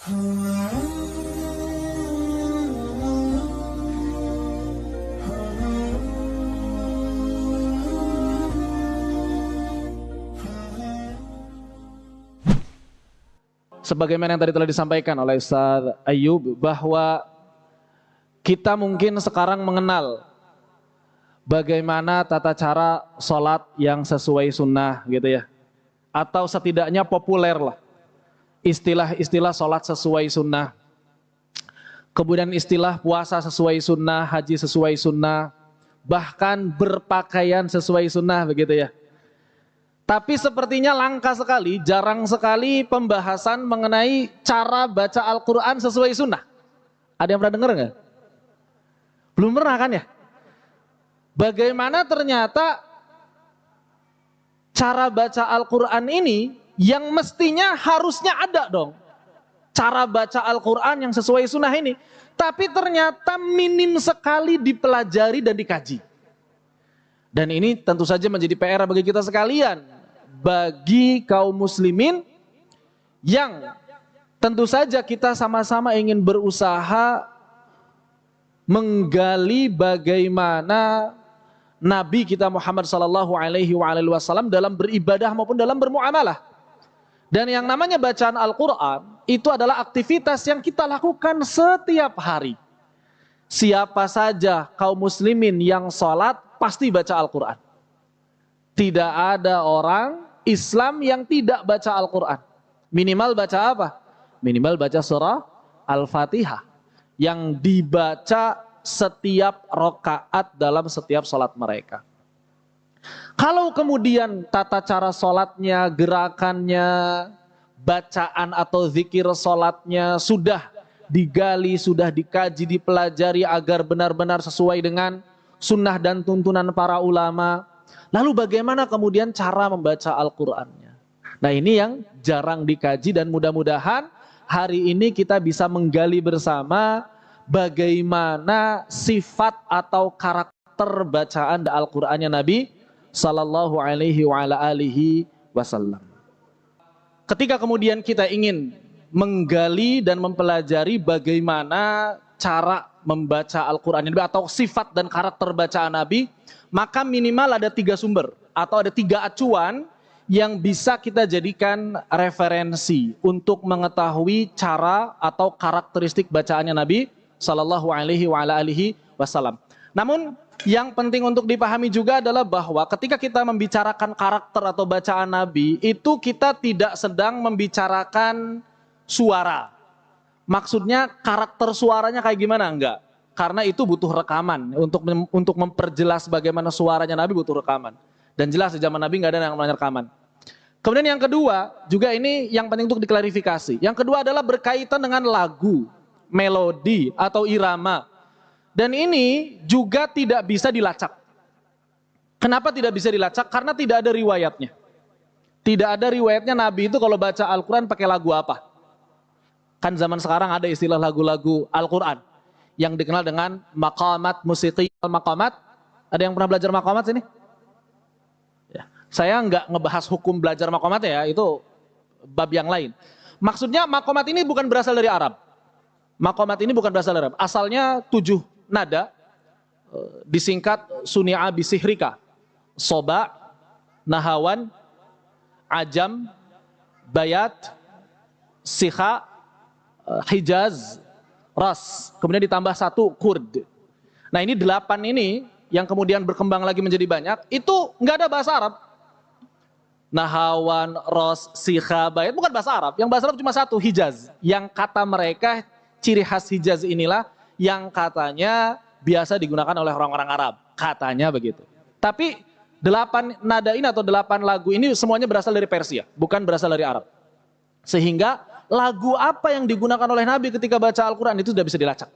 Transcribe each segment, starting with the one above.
Sebagaimana yang tadi telah disampaikan oleh Ustaz Ayyub, bahwa kita mungkin sekarang mengenal bagaimana tata cara sholat yang sesuai sunnah gitu ya. Atau setidaknya populer lah istilah-istilah sholat sesuai sunnah. Kemudian istilah puasa sesuai sunnah, haji sesuai sunnah, bahkan berpakaian sesuai sunnah begitu ya. Tapi sepertinya langka sekali, jarang sekali pembahasan mengenai cara baca Al-Quran sesuai sunnah. Ada yang pernah dengar nggak? Belum pernah kan ya? Bagaimana ternyata cara baca Al-Quran ini yang mestinya harusnya ada dong. Cara baca Al-Quran yang sesuai sunnah ini. Tapi ternyata minim sekali dipelajari dan dikaji. Dan ini tentu saja menjadi PR bagi kita sekalian. Bagi kaum muslimin yang tentu saja kita sama-sama ingin berusaha menggali bagaimana Nabi kita Muhammad sallallahu alaihi wasallam dalam beribadah maupun dalam bermuamalah. Dan yang namanya bacaan Al-Quran itu adalah aktivitas yang kita lakukan setiap hari. Siapa saja kaum muslimin yang sholat pasti baca Al-Quran. Tidak ada orang Islam yang tidak baca Al-Quran. Minimal baca apa? Minimal baca surah Al-Fatihah yang dibaca setiap rakaat dalam setiap sholat mereka. Kalau kemudian tata cara sholatnya, gerakannya, bacaan atau zikir sholatnya sudah digali, sudah dikaji, dipelajari agar benar-benar sesuai dengan sunnah dan tuntunan para ulama, lalu bagaimana kemudian cara membaca Al-Qur'annya? Nah, ini yang jarang dikaji dan mudah-mudahan hari ini kita bisa menggali bersama bagaimana sifat atau karakter bacaan Al-Qur'annya Nabi sallallahu alaihi wasallam. Ketika kemudian kita ingin menggali dan mempelajari bagaimana cara membaca Al-Qur'an ini atau sifat dan karakter bacaan Nabi, maka minimal ada 3 sumber atau ada 3 acuan yang bisa kita jadikan referensi untuk mengetahui cara atau karakteristik bacaannya Nabi sallallahu alaihi wasallam. Namun yang penting untuk dipahami juga adalah bahwa ketika kita membicarakan karakter atau bacaan Nabi, itu kita tidak sedang membicarakan suara. Maksudnya karakter suaranya kayak gimana? Enggak. Karena itu butuh rekaman. Untuk memperjelas bagaimana suaranya Nabi butuh rekaman. Dan jelas di zaman Nabi nggak ada yang namanya rekaman. Kemudian yang kedua, juga ini yang penting untuk diklarifikasi. Yang kedua adalah berkaitan dengan lagu, melodi atau irama. Dan ini juga tidak bisa dilacak. Kenapa tidak bisa dilacak? Karena tidak ada riwayatnya. Tidak ada riwayatnya Nabi itu kalau baca Al-Quran pakai lagu apa. Kan zaman sekarang ada istilah lagu-lagu Al-Quran yang dikenal dengan maqamat musiki al-maqamat. Ada yang pernah belajar maqamat sini? Ya. Saya nggak ngebahas hukum belajar maqamat ya, itu bab yang lain. Maksudnya maqamat ini bukan berasal dari Arab. Maqamat ini bukan berasal dari Arab. Asalnya 7 nada, disingkat suni'a bisihrika. Soba, nahawan, ajam, bayat, sikha, hijaz, ras, kemudian ditambah 1 kurd. Nah, ini 8 ini yang kemudian berkembang lagi menjadi banyak, itu nggak ada bahasa Arab. Nahawan, ras, sikha, bayat bukan bahasa Arab. Yang bahasa Arab cuma 1, hijaz. Yang kata mereka ciri khas hijaz inilah yang katanya biasa digunakan oleh orang-orang Arab, katanya begitu. Tapi 8 nada ini atau 8 lagu ini semuanya berasal dari Persia, bukan berasal dari Arab. Sehingga lagu apa yang digunakan oleh Nabi ketika baca Al-Quran itu sudah bisa dilacak.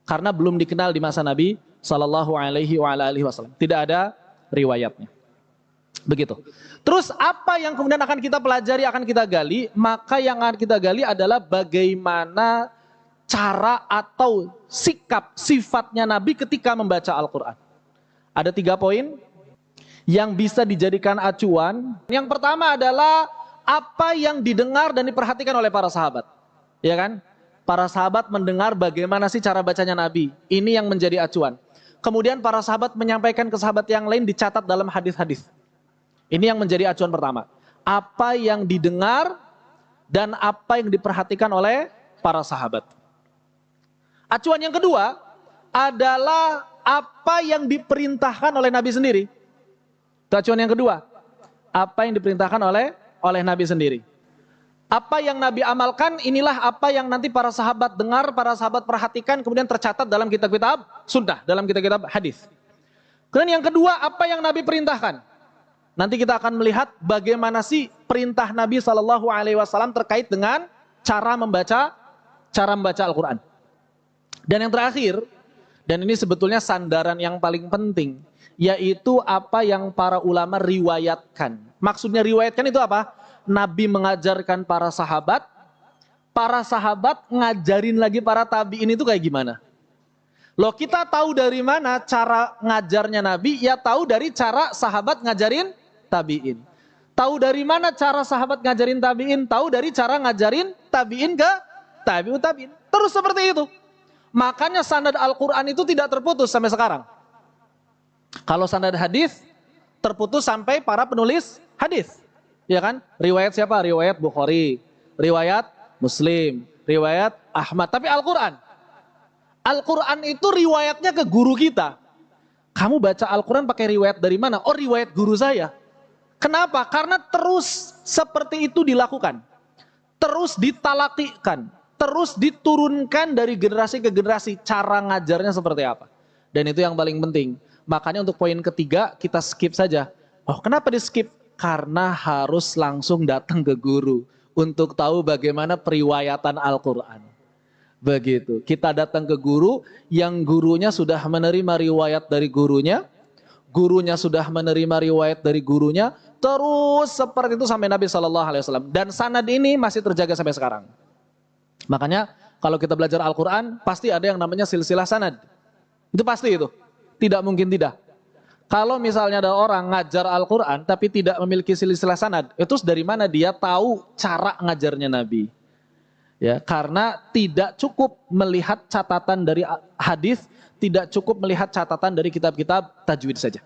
Karena belum dikenal di masa Nabi sallallahu alaihi wasallam. Tidak ada riwayatnya. Begitu. Terus apa yang kemudian akan kita pelajari, akan kita gali? Maka yang akan kita gali adalah bagaimana cara atau sikap sifatnya Nabi ketika membaca Al-Quran. Ada 3 poin yang bisa dijadikan acuan. Yang pertama adalah apa yang didengar dan diperhatikan oleh para sahabat. ya kan? Para sahabat mendengar bagaimana sih cara bacanya Nabi. Ini yang menjadi acuan. Kemudian para sahabat menyampaikan ke sahabat yang lain dicatat dalam hadis-hadis. Ini yang menjadi acuan pertama. Apa yang didengar dan apa yang diperhatikan oleh para sahabat. Acuan yang kedua adalah apa yang diperintahkan oleh Nabi sendiri. Itu acuan yang kedua. Apa yang diperintahkan oleh Nabi sendiri. Apa yang Nabi amalkan, inilah apa yang nanti para sahabat dengar, para sahabat perhatikan, kemudian tercatat dalam kitab-kitab sunnah, dalam kitab-kitab hadis. Kemudian yang kedua, apa yang Nabi perintahkan. Nanti kita akan melihat bagaimana sih perintah Nabi SAW terkait dengan cara membaca Al-Quran. Dan yang terakhir, dan ini sebetulnya sandaran yang paling penting, yaitu apa yang para ulama riwayatkan. Maksudnya riwayatkan itu apa? Nabi mengajarkan para sahabat ngajarin lagi para tabi'in itu kayak gimana? Loh, kita tahu dari mana cara ngajarnya Nabi? Ya tahu dari cara sahabat ngajarin tabi'in. Tahu dari mana cara sahabat ngajarin tabi'in? Tahu dari cara ngajarin tabi'in ke tabi'in. Terus seperti itu. Makanya sanad Al-Quran itu tidak terputus sampai sekarang. Kalau sanad hadis terputus sampai para penulis hadis. Ya kan? Riwayat siapa? Riwayat Bukhari, riwayat Muslim, riwayat Ahmad. Tapi Al-Quran itu riwayatnya ke guru kita. Kamu baca Al-Quran pakai riwayat dari mana? Oh, riwayat guru saya. Kenapa? Karena terus seperti itu dilakukan. Terus ditalakikan. Terus diturunkan dari generasi ke generasi. Cara ngajarnya seperti apa. Dan itu yang paling penting. Makanya untuk poin ketiga kita skip saja. Oh, kenapa di skip? Karena harus langsung datang ke guru untuk tahu bagaimana periwayatan Al-Quran. Begitu. Kita datang ke guru yang gurunya sudah menerima riwayat dari gurunya sudah menerima riwayat dari gurunya, terus seperti itu sampai Nabi SAW. Dan sanad ini masih terjaga sampai sekarang. Makanya kalau kita belajar Al-Quran pasti ada yang namanya silsilah sanad. Itu pasti itu. Tidak mungkin tidak. Kalau misalnya ada orang ngajar Al-Quran tapi tidak memiliki silsilah sanad, itu dari mana dia tahu cara ngajarnya Nabi? Ya, karena tidak cukup melihat catatan dari hadis, tidak cukup melihat catatan dari kitab-kitab tajwid saja.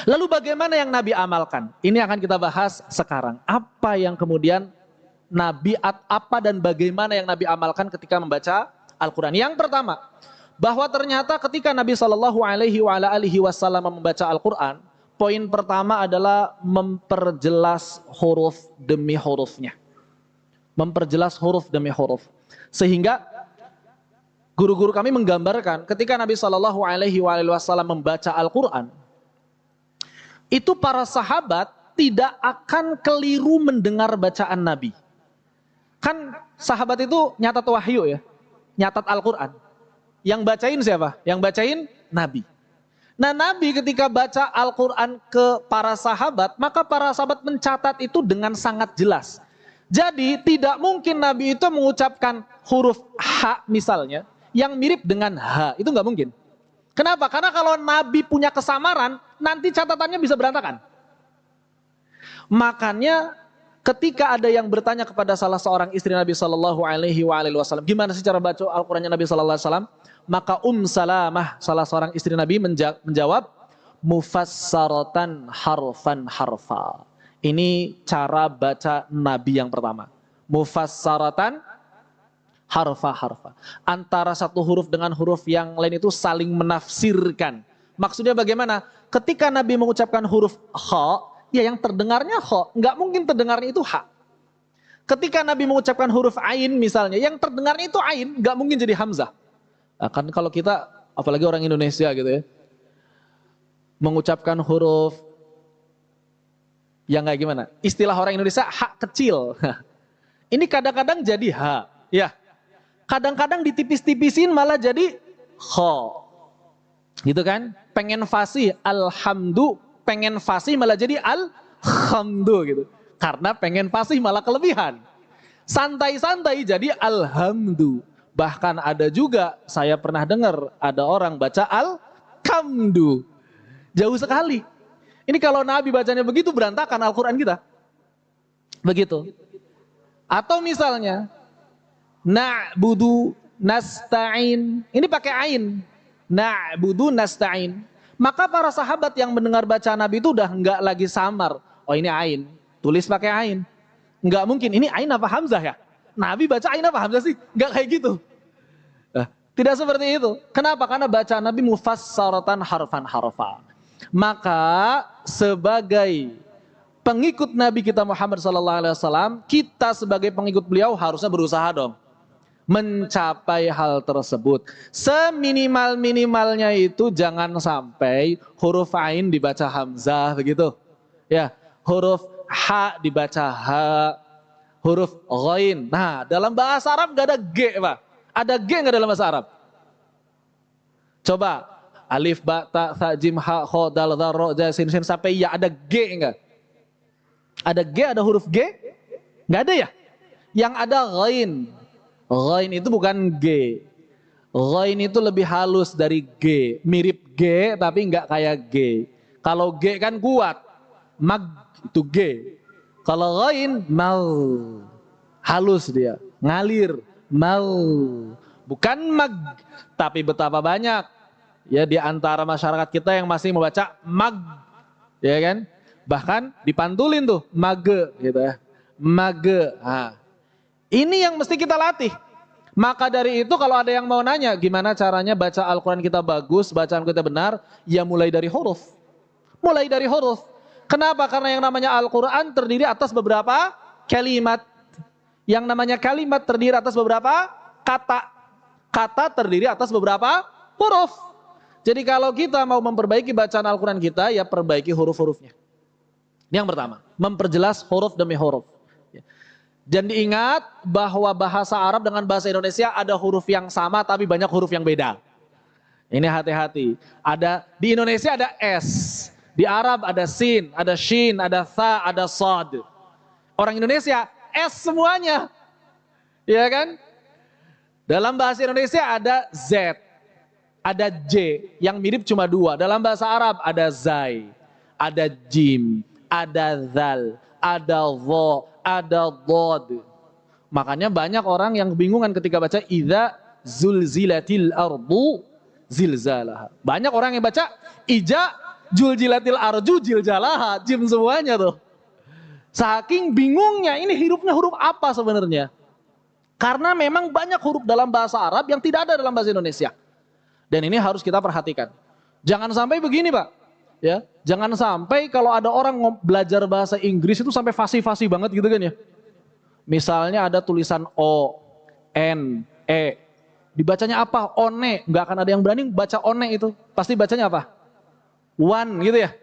Lalu bagaimana yang Nabi amalkan? Ini akan kita bahas sekarang. Apa yang kemudian Nabi, apa dan bagaimana yang Nabi amalkan ketika membaca Al-Quran? Yang pertama, bahwa ternyata ketika Nabi SAW membaca Al-Quran, poin pertama adalah memperjelas huruf demi hurufnya. Memperjelas huruf demi huruf. Sehingga guru-guru kami menggambarkan ketika Nabi SAW membaca Al-Quran, itu para sahabat tidak akan keliru mendengar bacaan Nabi. Kan sahabat itu nyatat wahyu ya, nyatat Al-Quran. Yang bacain siapa? Yang bacain Nabi. Nah, Nabi ketika baca Al-Quran ke para sahabat, maka para sahabat mencatat itu dengan sangat jelas. Jadi tidak mungkin Nabi itu mengucapkan huruf H misalnya, yang mirip dengan H. Itu nggak mungkin. Kenapa? Karena kalau Nabi punya kesamaran, nanti catatannya bisa berantakan. Makanya ketika ada yang bertanya kepada salah seorang istri Nabi SAW, gimana sih cara baca Al-Qurannya Nabi SAW? Maka Salamah, salah seorang istri Nabi menjawab, mufassaratan harfan harfa. Ini cara baca Nabi yang pertama. Mufassaratan harfa harfa. Antara satu huruf dengan huruf yang lain itu saling menafsirkan. Maksudnya bagaimana? Ketika Nabi mengucapkan huruf H, ya yang terdengarnya H, nggak mungkin terdengarnya itu H. Ketika Nabi mengucapkan huruf Ain misalnya, yang terdengarnya itu Ain, nggak mungkin jadi Hamzah. Nah, kan kalau kita, apalagi orang Indonesia gitu ya, mengucapkan huruf yang kayak gimana? Istilah orang Indonesia H kecil. Ini kadang-kadang jadi H, ya. Kadang-kadang ditipis-tipisin malah jadi Kho. Gitu kan? Pengen fasih alhamdu, pengen fasih malah jadi alhamdu gitu. Karena pengen fasih malah kelebihan. Santai-santai jadi alhamdu. Bahkan ada juga saya pernah dengar ada orang baca al-kamdu. Jauh sekali. Ini kalau Nabi bacanya begitu berantakan Al-Quran kita. Begitu. Atau misalnya na'budu nasta'in. Ini pakai ain. Na'budu nasta'in. Maka para sahabat yang mendengar bacaan Nabi itu udah enggak lagi samar. Oh ini ain, tulis pakai ain. Enggak mungkin, ini ain apa hamzah ya? Nabi baca ain apa hamzah sih? Enggak kayak gitu. Tidak seperti itu. Kenapa? Karena bacaan Nabi mufassaratan harfan harfa. Maka sebagai pengikut Nabi kita Muhammad SAW, kita sebagai pengikut beliau harusnya berusaha dong mencapai hal tersebut. Seminimal-minimalnya itu jangan sampai huruf ain dibaca hamzah begitu. Ya, huruf ha dibaca ha, huruf ghain. Nah, dalam bahasa Arab gak ada G, Pak. Ada G nggak dalam bahasa Arab? Coba alif, ba, ta, tha, jim, ha, kho, dal, dhar, ro, ja, sin, sin sampai ya, ada G nggak? Ada G, ada huruf G? Nggak ada ya? Yang ada ghain. Ghain itu bukan G. Ghain itu lebih halus dari G, mirip G tapi nggak kayak G. Kalau G kan kuat, mag itu G. Kalau ghain mal, halus dia, ngalir. Mal, bukan mag, tapi betapa banyak ya di antara masyarakat kita yang masih membaca mag, ya kan? Bahkan dipantulin tuh mage, gitu ya, mage. Nah, ini yang mesti kita latih. Maka dari itu kalau ada yang mau nanya gimana caranya baca Al-Quran kita bagus, bacaan kita benar, ya mulai dari huruf. Mulai dari huruf. Kenapa? Karena yang namanya Al-Quran terdiri atas beberapa kalimat. Yang namanya kalimat terdiri atas beberapa kata. Kata terdiri atas beberapa huruf. Jadi kalau kita mau memperbaiki bacaan Al-Quran kita, ya perbaiki huruf-hurufnya. Ini yang pertama, memperjelas huruf demi huruf. Dan diingat bahwa bahasa Arab dengan bahasa Indonesia ada huruf yang sama tapi banyak huruf yang beda. Ini hati-hati. Ada di Indonesia ada S, di Arab ada sin, ada shin, ada tha, ada sod. Orang Indonesia S semuanya, ya kan? Dalam bahasa Indonesia ada Z, ada J, yang mirip cuma dua. Dalam bahasa Arab ada Zai, ada Jim, ada Zal, ada Dho, ada Dhod. Makanya banyak orang yang kebingungan ketika baca Idza zulzilatil ardu zilzalaha. Banyak orang yang baca Ija zulzilatil arju zilzalaha, Jim semuanya tuh. Saking bingungnya ini hurufnya huruf apa sebenarnya? Karena memang banyak huruf dalam bahasa Arab yang tidak ada dalam bahasa Indonesia. Dan ini harus kita perhatikan. Jangan sampai begini, Pak. Ya, jangan sampai kalau ada orang belajar bahasa Inggris itu sampai fasih-fasih banget gitu kan ya. Misalnya ada tulisan O, N, E. Dibacanya apa? One. Nggak akan ada yang berani baca one itu. Pasti bacanya apa? One gitu ya.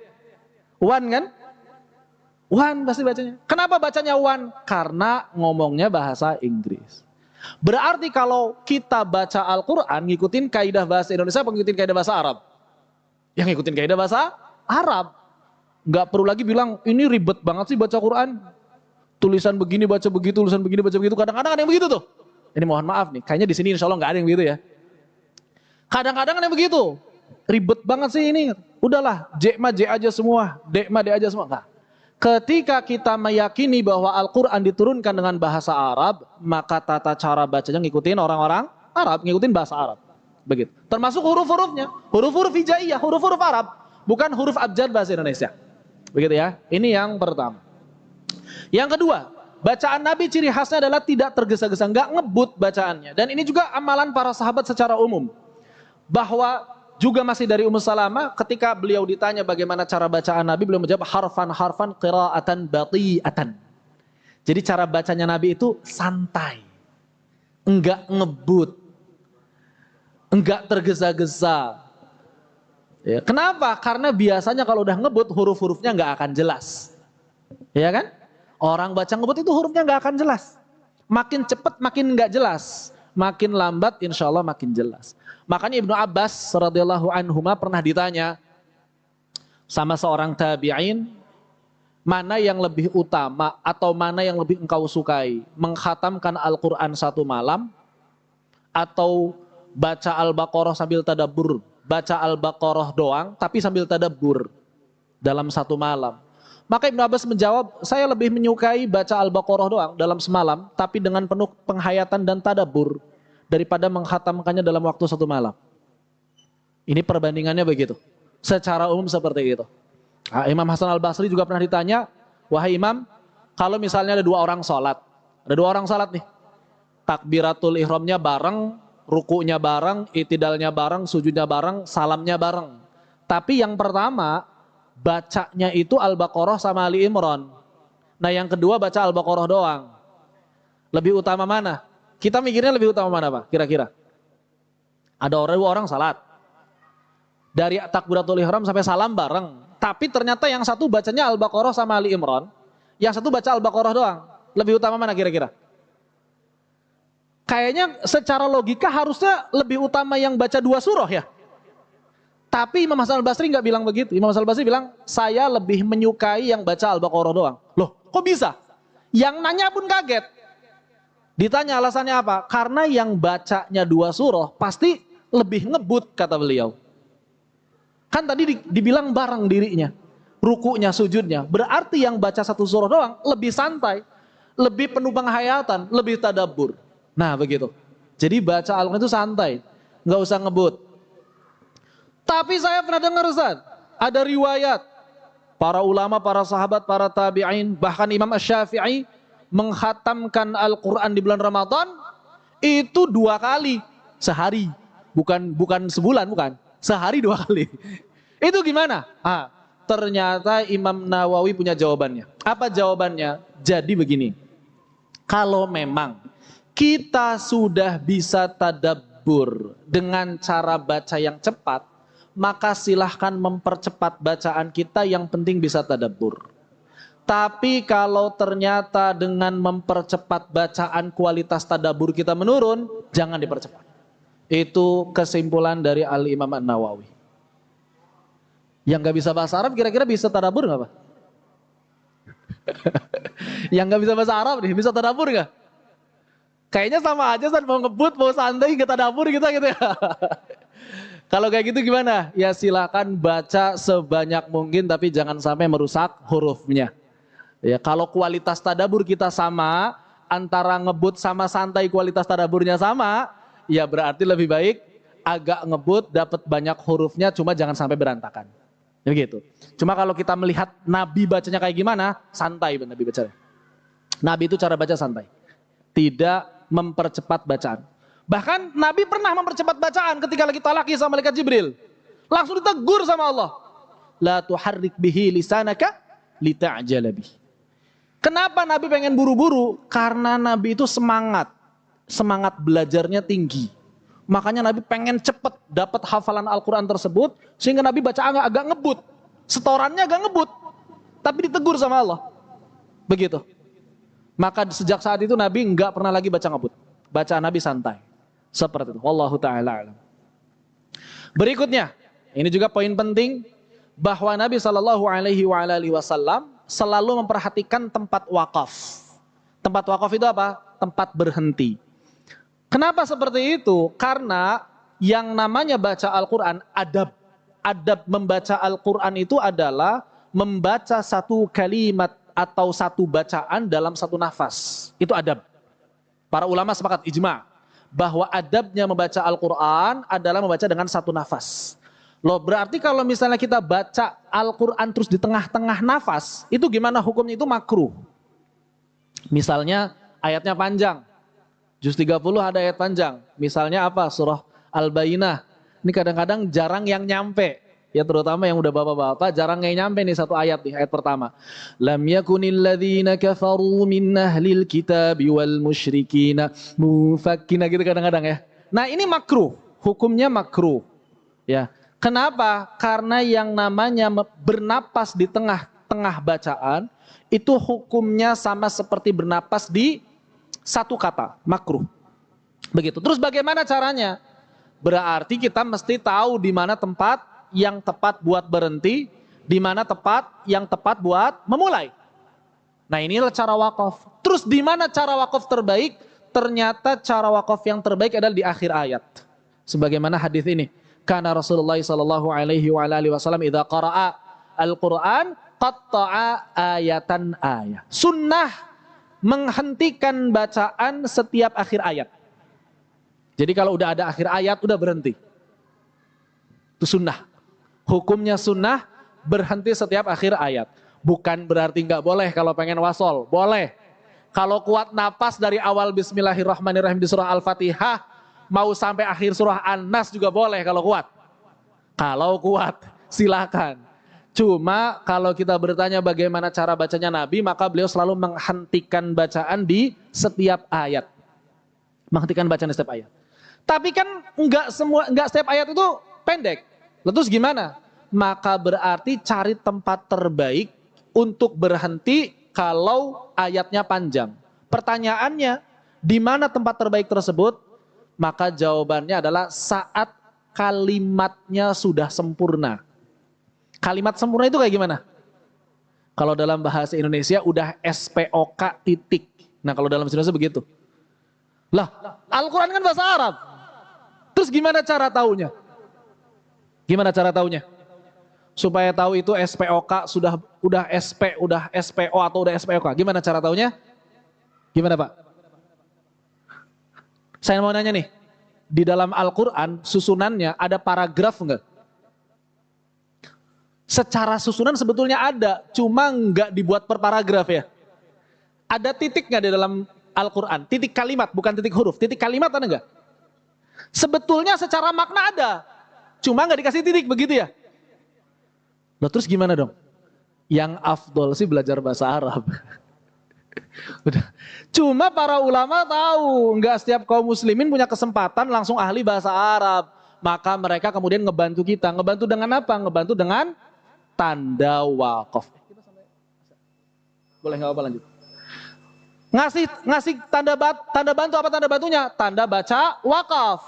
One kan? One pasti bacanya. Kenapa bacanya one? Karena ngomongnya bahasa Inggris. Berarti kalau kita baca Al-Quran ngikutin kaidah bahasa Indonesia apa ngikutin kaidah bahasa Arab? Yang ngikutin kaidah bahasa Arab. Gak perlu lagi bilang ini ribet banget sih baca Quran. Tulisan begini baca begitu, tulisan begini baca begitu. Kadang-kadang ada yang begitu tuh. Ini mohon maaf nih, kayaknya di sini insya Allah gak ada yang begitu ya. Kadang-kadang ada yang begitu. Ribet banget sih ini. Udahlah, J mah J aja semua, D mah D aja semua. Enggak. Ketika kita meyakini bahwa Al-Quran diturunkan dengan bahasa Arab, maka tata cara bacanya ngikutin orang-orang Arab, ngikutin bahasa Arab. Begitu. Termasuk huruf-hurufnya, huruf-huruf hijaiyah, huruf-huruf Arab, bukan huruf abjad bahasa Indonesia. Begitu ya. Ini yang pertama. Yang kedua, bacaan Nabi ciri khasnya adalah tidak tergesa-gesa, nggak ngebut bacaannya. Dan ini juga amalan para sahabat secara umum. Bahwa juga masih dari Ummu Salamah, ketika beliau ditanya bagaimana cara bacaan Nabi, beliau menjawab harfan qira'atan bati'atan. Jadi cara bacanya Nabi itu santai, enggak ngebut, enggak tergesa-gesa. Ya, kenapa? Karena biasanya kalau udah ngebut huruf-hurufnya enggak akan jelas. Ya kan? Orang baca ngebut itu hurufnya enggak akan jelas. Makin cepat makin enggak jelas, makin lambat insya Allah makin jelas. Makanya Ibnu Abbas radhiyallahu anhuma pernah ditanya sama seorang tabi'in, mana yang lebih utama atau mana yang lebih engkau sukai? Mengkhatamkan Al-Quran satu malam atau baca Al-Baqarah sambil tadabbur? Baca Al-Baqarah doang tapi sambil tadabbur dalam satu malam. Maka Ibnu Abbas menjawab, saya lebih menyukai baca Al-Baqarah doang dalam semalam, tapi dengan penuh penghayatan dan tadabbur, daripada menghatamkannya dalam waktu satu malam. Ini perbandingannya begitu. Secara umum seperti itu. Nah, Imam Hasan Al-Basri juga pernah ditanya, wahai Imam, kalau misalnya ada dua orang sholat nih, takbiratul ihramnya bareng, rukunya bareng, itidalnya bareng, sujudnya bareng, salamnya bareng. Tapi yang pertama, bacanya itu Al-Baqarah sama Ali Imran. Nah yang kedua baca Al-Baqarah doang. Lebih utama mana? Kita mikirnya lebih utama mana Pak? Kira-kira. Ada dua orang salat. Dari takbiratul ihram sampai salam bareng. Tapi ternyata yang satu bacanya Al-Baqarah sama Ali Imran. Yang satu baca Al-Baqarah doang. Lebih utama mana kira-kira? Kayaknya secara logika harusnya lebih utama yang baca dua surah ya. Tapi Imam Hasan Al-Basri nggak bilang begitu. Imam Hasan Al-Basri bilang, saya lebih menyukai yang baca Al-Baqarah doang. Loh, kok bisa? Yang nanya pun kaget. Ditanya alasannya apa? Karena yang bacanya dua surah pasti lebih ngebut, kata beliau. Kan tadi dibilang bareng dirinya. Rukunya, sujudnya. Berarti yang baca satu surah doang lebih santai. Lebih penuh penghayatan, lebih tadabbur. Nah begitu. Jadi baca Al-Quran itu santai. Nggak usah ngebut. Tapi saya pernah dengar Ustaz, ada riwayat para ulama, para sahabat, para tabi'in, bahkan Imam Asy-Syafi'i menghatamkan Al-Quran di bulan Ramadan itu 2 kali sehari, bukan sebulan, bukan sehari 2 kali. Itu gimana? Ternyata Imam Nawawi punya jawabannya. Apa jawabannya? Jadi begini, kalau memang kita sudah bisa tadabbur dengan cara baca yang cepat, maka silahkan mempercepat bacaan kita, yang penting bisa tadabbur. Tapi kalau ternyata dengan mempercepat bacaan kualitas tadabbur kita menurun, jangan dipercepat. Itu kesimpulan dari Al-Imam An-Nawawi. Yang gak bisa bahasa Arab kira-kira bisa tadabbur gak Pak? Yang gak bisa bahasa Arab nih, bisa tadabbur gak? Kayaknya sama aja, mau ngebut, mau santai, gak tadabbur kita gitu ya. Kalau kayak gitu gimana? Ya silakan baca sebanyak mungkin, tapi jangan sampai merusak hurufnya. Ya kalau kualitas tadabbur kita sama, antara ngebut sama santai kualitas tadabburnya sama, ya berarti lebih baik agak ngebut, dapat banyak hurufnya, cuma jangan sampai berantakan. Ya gitu. Cuma kalau kita melihat Nabi bacanya kayak gimana, santai Nabi bacanya. Nabi itu cara baca santai, tidak mempercepat bacaan. Bahkan Nabi pernah mempercepat bacaan ketika lagi talaki sama malaikat Jibril. Langsung ditegur sama Allah. La tuharrik bihi lisanaka lita'jala bih. Kenapa Nabi pengen buru-buru? Karena Nabi itu semangat. Semangat belajarnya tinggi. Makanya Nabi pengen cepet dapat hafalan Al-Quran tersebut. Sehingga Nabi baca agak ngebut. Setorannya agak ngebut. Tapi ditegur sama Allah. Begitu. Maka sejak saat itu Nabi nggak pernah lagi baca ngebut. Bacaan Nabi santai. Seperti itu. Wallahu ta'ala alam. Berikutnya, ini juga poin penting, bahwa Nabi SAW selalu memperhatikan tempat wakaf. Tempat wakaf itu apa? Tempat berhenti. Kenapa seperti itu? Karena yang namanya baca Al-Quran, adab. Adab membaca Al-Quran itu adalah membaca satu kalimat atau satu bacaan dalam satu nafas. Itu adab. Para ulama sepakat ijma' bahwa adabnya membaca Al-Quran adalah membaca dengan satu nafas. Loh, berarti kalau misalnya kita baca Al-Quran terus di tengah-tengah nafas, itu gimana hukumnya? Itu makruh. Misalnya ayatnya panjang, juz 30 ada ayat panjang. Misalnya apa? Surah Al-Bayyinah. Ini kadang-kadang jarang yang nyampe. Ya terutama yang udah bapak-bapak jarang yang nyampe nih satu ayat nih, ayat pertama. Lam yakunil ladzina kafaru min ahlil kitabi wal musyrikina mufakkina, gitu kadang-kadang ya. Nah ini makruh, hukumnya makruh. Ya. Kenapa? Karena yang namanya bernapas di tengah-tengah bacaan itu hukumnya sama seperti bernapas di satu kata, makruh. Begitu. Terus bagaimana caranya? Berarti kita mesti tahu di mana tempat yang tepat buat berhenti, di mana tempat yang tepat buat memulai. Nah inilah cara wakaf. Terus di mana cara wakaf terbaik? Ternyata cara wakaf yang terbaik adalah di akhir ayat. Sebagaimana hadis ini. Karena Rasulullah sallallahu alaihi wasallam idza qara'a al-Qur'an qatta'a ayatan ayat. Sunnah menghentikan bacaan setiap akhir ayat. Jadi kalau udah ada akhir ayat, udah berhenti. Itu sunnah. Hukumnya sunnah berhenti setiap akhir ayat. Bukan berarti nggak boleh kalau pengen wasol. Boleh. Kalau kuat napas dari awal Bismillahirrahmanirrahim di surah Al-Fatihah, mau sampai akhir surah An-Nas juga boleh kalau kuat. Kalau kuat, silakan. Cuma kalau kita bertanya bagaimana cara bacanya Nabi, maka beliau selalu menghentikan bacaan di setiap ayat. Menghentikan bacaan di setiap ayat. Tapi kan enggak setiap ayat itu pendek. Terus gimana? Maka berarti cari tempat terbaik untuk berhenti kalau ayatnya panjang. Pertanyaannya, di mana tempat terbaik tersebut? Maka jawabannya adalah saat kalimatnya sudah sempurna. Kalimat sempurna itu kayak gimana? Kalau dalam bahasa Indonesia udah SPOK titik. Nah kalau dalam bahasa Indonesia begitu. Lah, Al-Quran kan bahasa Arab. Terus gimana cara taunya? Gimana cara taunya? Supaya tahu itu SPOK udah SPO atau udah SPOK. Gimana cara taunya? Gimana Pak? Saya mau nanya nih. Di dalam Al-Quran susunannya ada paragraf enggak? Secara susunan sebetulnya ada, cuma enggak dibuat per paragraf ya. Ada titik enggak di dalam Al-Quran? Titik kalimat, bukan titik huruf. Titik kalimat ada enggak? Sebetulnya secara makna ada, cuma enggak dikasih titik, begitu ya? Loh terus gimana dong? Yang afdol sih belajar bahasa Arab. Udah. Cuma para ulama tahu, enggak setiap kaum muslimin punya kesempatan langsung ahli bahasa Arab. Maka mereka kemudian ngebantu kita. Ngebantu dengan apa? Ngebantu dengan tanda waqaf. Boleh nggak apa lanjut? Ngasih tanda bantu apa tanda bantunya? Tanda baca wakaf.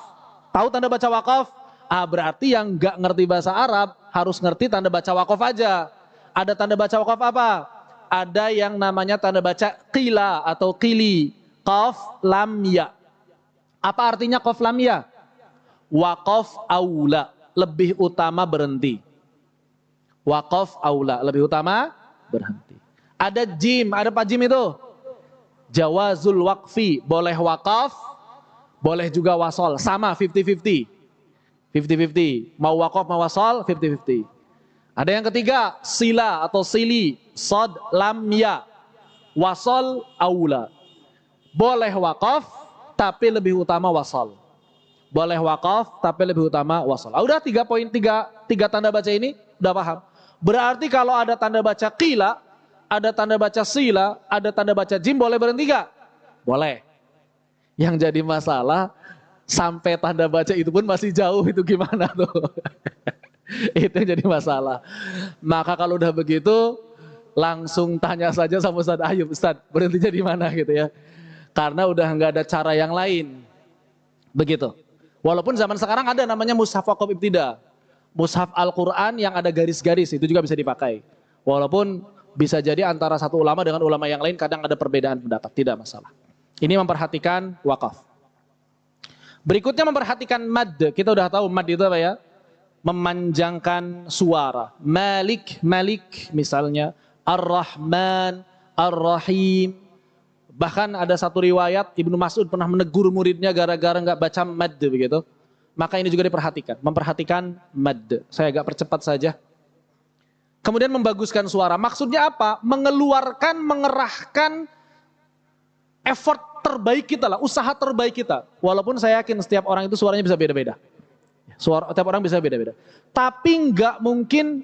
Tahu tanda baca wakaf? Ah berarti yang nggak ngerti bahasa Arab harus ngerti tanda baca wakaf aja. Ada tanda baca wakaf apa? Ada yang namanya tanda baca qila atau qili. Qaf lam ya. Apa artinya qaf lam ya? Waqaf aula. Lebih utama berhenti. Waqaf aula. Lebih utama berhenti. Ada jim. Ada apa jim itu? Jawazul waqfi. Boleh waqaf. Boleh juga wasol. Sama 50-50. 50-50. Mau waqaf mau wasol 50-50. Ada yang ketiga, sila atau sili, sod lam ya, wasol aula. Boleh wakaf, tapi lebih utama wasol. Boleh wakaf, tapi lebih utama wasol. Udah 3 poin, 3 tanda baca ini, udah paham. Berarti kalau ada tanda baca qila, ada tanda baca sila, ada tanda baca jim, boleh berhenti gak? Boleh. Yang jadi masalah, sampai tanda baca itu pun masih jauh, itu gimana tuh? Itu yang jadi masalah. Maka kalau udah begitu langsung tanya saja sama Ustaz Ayub, Ustaz berhentinya di mana gitu ya. Karena udah nggak ada cara yang lain. Begitu. Walaupun zaman sekarang ada namanya mushaf waqaf ibtida. Mushaf Al-Quran yang ada garis-garis itu juga bisa dipakai. Walaupun bisa jadi antara satu ulama dengan ulama yang lain kadang ada perbedaan pendapat, tidak masalah. Ini memperhatikan wakaf. Berikutnya memperhatikan mad. Kita udah tahu mad itu apa ya? Memanjangkan suara. Malik, Malik misalnya. Ar-Rahman, Ar-Rahim. Bahkan ada satu riwayat Ibnu Mas'ud pernah menegur muridnya gara-gara nggak baca mad begitu. Maka ini juga diperhatikan. Memperhatikan mad. Saya agak percepat saja. Kemudian membaguskan suara. Maksudnya apa? Mengeluarkan, mengerahkan effort terbaik kita lah. Usaha terbaik kita. Walaupun saya yakin setiap orang itu suaranya bisa beda-beda. Suara tiap orang bisa beda-beda. Tapi nggak mungkin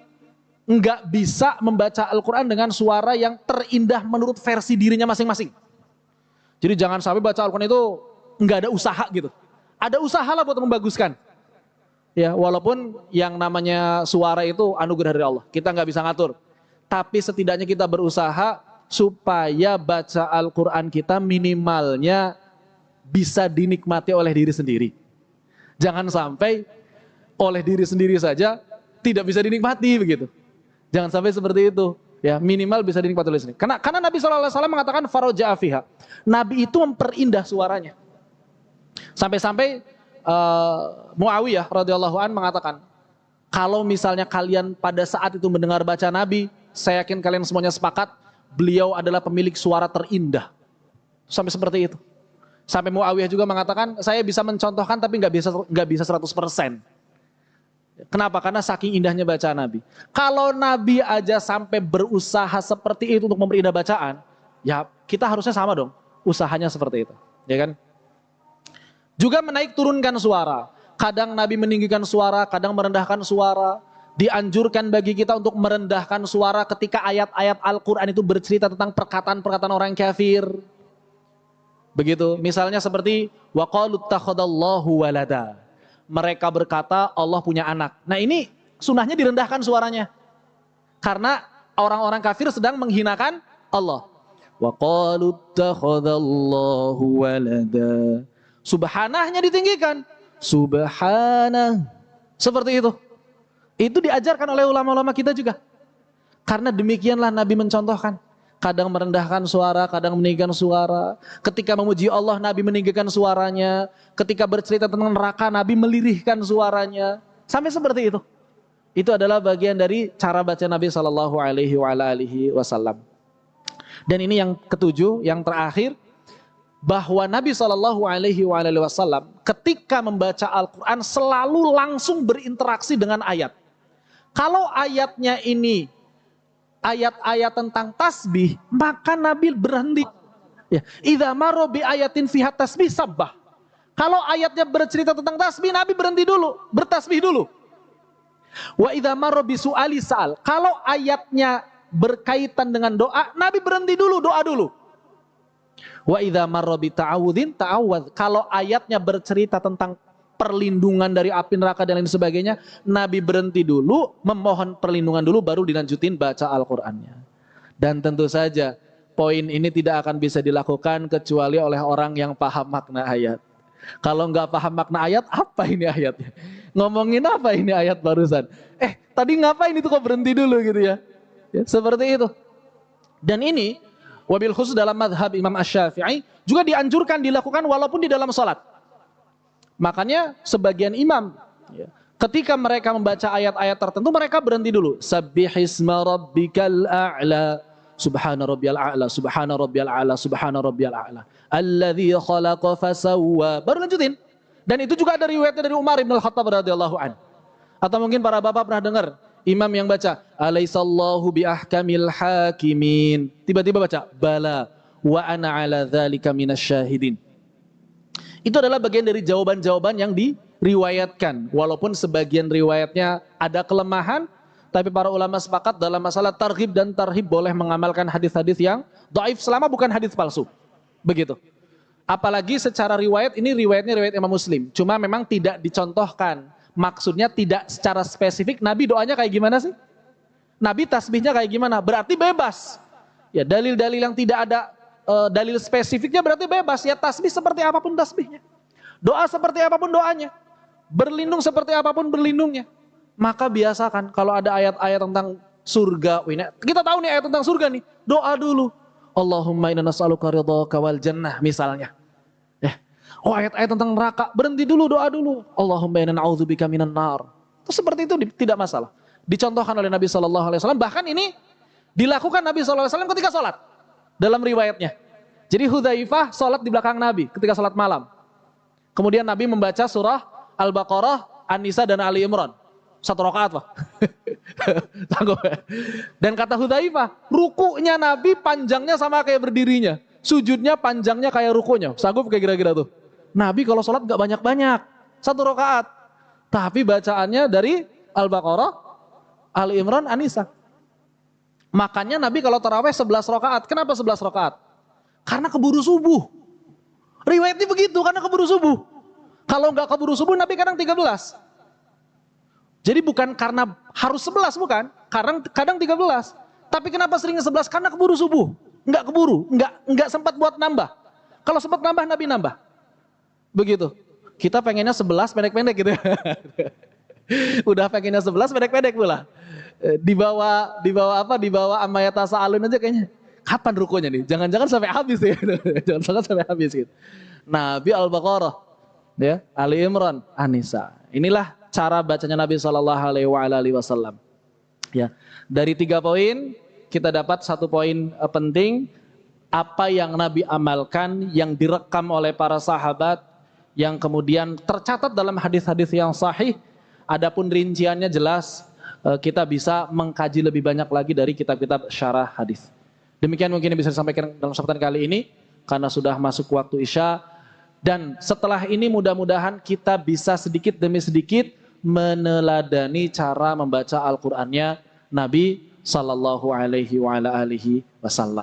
nggak bisa membaca Al-Quran dengan suara yang terindah menurut versi dirinya masing-masing. Jadi jangan sampai baca Al-Quran itu nggak ada usaha gitu. Ada usaha lah buat membaguskan. Ya, walaupun yang namanya suara itu anugerah dari Allah. Kita nggak bisa ngatur. Tapi setidaknya kita berusaha supaya baca Al-Quran kita minimalnya bisa dinikmati oleh diri sendiri. Jangan sampai oleh diri sendiri saja tidak bisa dinikmati begitu. Jangan sampai seperti itu. Ya, minimal bisa dinikmati oleh sendiri. Karena Nabi SAW mengatakan faroja'a fiha. Nabi itu memperindah suaranya. Sampai-sampai Muawiyah radhiyallahu an mengatakan, kalau misalnya kalian pada saat itu mendengar baca Nabi, saya yakin kalian semuanya sepakat, beliau adalah pemilik suara terindah. Sampai seperti itu. Sampai Muawiyah juga mengatakan, saya bisa mencontohkan tapi nggak bisa 100%. Kenapa? Karena saking indahnya bacaan Nabi. Kalau Nabi aja sampai berusaha seperti itu untuk memberi indah bacaan, ya kita harusnya sama dong, usahanya seperti itu, ya kan? Juga menaik turunkan suara. Kadang Nabi meninggikan suara, kadang merendahkan suara. Dianjurkan bagi kita untuk merendahkan suara ketika ayat-ayat Al-Quran itu bercerita tentang perkataan-perkataan orang kafir. Begitu, misalnya seperti waqalu takhadallahu walada. Mereka berkata Allah punya anak. Nah ini sunahnya direndahkan suaranya. Karena orang-orang kafir sedang menghinakan Allah. Waqalu takhadallahu walada. Subhanahnya ditinggikan. Subhanah. Seperti itu. Itu diajarkan oleh ulama-ulama kita juga. Karena demikianlah Nabi mencontohkan. Kadang merendahkan suara, kadang meninggikan suara. Ketika memuji Allah, Nabi meninggikan suaranya. Ketika bercerita tentang neraka, Nabi melirihkan suaranya. Sampai seperti itu. Itu adalah bagian dari cara baca Nabi SAW. Dan ini yang ketujuh, yang terakhir. Bahwa Nabi SAW ketika membaca Al-Quran selalu langsung berinteraksi dengan ayat. Kalau ayatnya ini ayat-ayat tentang tasbih, maka Nabi berhenti. Ya, idza marra bi ayatin fiha tasbih sabbah. Kalau ayatnya bercerita tentang tasbih, Nabi berhenti dulu, bertasbih dulu. Wa idza marra bi su'ali sa'al. Kalau ayatnya berkaitan dengan doa, Nabi berhenti dulu, doa dulu. Wa idza marra bi ta'awudzin ta'awwadz. Kalau ayatnya bercerita tentang perlindungan dari api neraka dan lain sebagainya, Nabi berhenti dulu, memohon perlindungan dulu, baru dilanjutin baca Al-Qur'annya. Dan tentu saja poin ini tidak akan bisa dilakukan kecuali oleh orang yang paham makna ayat. Kalau nggak paham makna ayat, apa ini ayatnya? Ngomongin apa ini ayat barusan? Tadi ngapain itu kok berhenti dulu gitu ya? Seperti itu. Dan ini wabil khusus dalam madhab Imam Asy-Syafi'i juga dianjurkan dilakukan walaupun di dalam sholat. Makanya sebagian imam ketika mereka membaca ayat-ayat tertentu mereka berhenti dulu. Sabbihisma rabbikal a'la, subhana rabbiyal a'la, subhana rabbiyal a'la, subhana rabbiyal a'la, alladzi khalaqa fasawwa. Baru lanjutin. Dan itu juga ada riwayatnya dari Umar bin Al-Khattab radhiyallahu an. Atau mungkin para bapak pernah dengar imam yang baca alaisallahu bi ahkamil hakimin, tiba-tiba baca bala wa ana ala dzalika minasyahidin. Itu adalah bagian dari jawaban-jawaban yang diriwayatkan. Walaupun sebagian riwayatnya ada kelemahan, tapi para ulama sepakat dalam masalah targhib dan tarhib boleh mengamalkan hadis-hadis yang dhaif selama bukan hadis palsu. Begitu. Apalagi secara riwayat, ini riwayatnya riwayat Imam Muslim. Cuma memang tidak dicontohkan. Maksudnya tidak secara spesifik Nabi doanya kayak gimana sih? Nabi tasbihnya kayak gimana? Berarti bebas. Ya, dalil-dalil yang tidak ada dalil spesifiknya berarti bebas. Ya tasbih seperti apapun tasbihnya. Doa seperti apapun doanya. Berlindung seperti apapun berlindungnya. Maka biasakan kalau ada ayat-ayat tentang surga. Kita tahu nih ayat tentang surga nih. Doa dulu. Allahumma inna nas'aluka ridhaka wal jannah misalnya. Ayat-ayat tentang neraka, berhenti dulu, doa dulu. Allahumma inna na'udzubika minan nar. Itu seperti itu tidak masalah. Dicontohkan oleh Nabi SAW. Bahkan ini dilakukan Nabi SAW ketika sholat. Dalam riwayatnya. Jadi Hudzaifah sholat di belakang Nabi ketika sholat malam. Kemudian Nabi membaca surah Al-Baqarah, An-Nisa dan Ali Imran. 1 rakaat Pak. Dan kata Hudzaifah, rukunya Nabi panjangnya sama kayak berdirinya. Sujudnya panjangnya kayak rukunya. Sanggup kayak kira-kira tuh. Nabi kalau sholat gak banyak-banyak. 1 rakaat. Tapi bacaannya dari Al-Baqarah, Ali Imran, An-Nisa. Makanya Nabi kalau taraweh 11 rakaat. Kenapa 11 rakaat? Karena keburu subuh. Riwayatnya begitu, karena keburu subuh. Kalau nggak keburu subuh, Nabi kadang 13. Jadi bukan karena harus 11, bukan. Kadang 13. Tapi kenapa seringnya 11? Karena keburu subuh. Nggak keburu, nggak sempat buat nambah. Kalau sempat nambah, Nabi nambah. Begitu. Kita pengennya 11 pendek-pendek gitu ya. Udah pengennya 11 pendek-pendek pula. Dibawa amayata sa'alun aja kayaknya. Kapan rukunya nih? Jangan-jangan sampai habis ya. Jangan sampai habis gitu. Nabi Al-Baqarah, ya, Ali Imran, An-Nisa. Inilah cara bacanya Nabi SAW. Ya, dari 3 poin kita dapat satu poin penting, apa yang Nabi amalkan, yang direkam oleh para sahabat, yang kemudian tercatat dalam hadis-hadis yang sahih. Adapun rinciannya jelas, kita bisa mengkaji lebih banyak lagi dari kitab-kitab syarah hadis. Demikian mungkin yang bisa disampaikan dalam kesempatan kali ini, karena sudah masuk waktu Isya. Dan setelah ini mudah-mudahan kita bisa sedikit demi sedikit meneladani cara membaca Al-Qur'annya Nabi Sallallahu Alaihi Wasallam.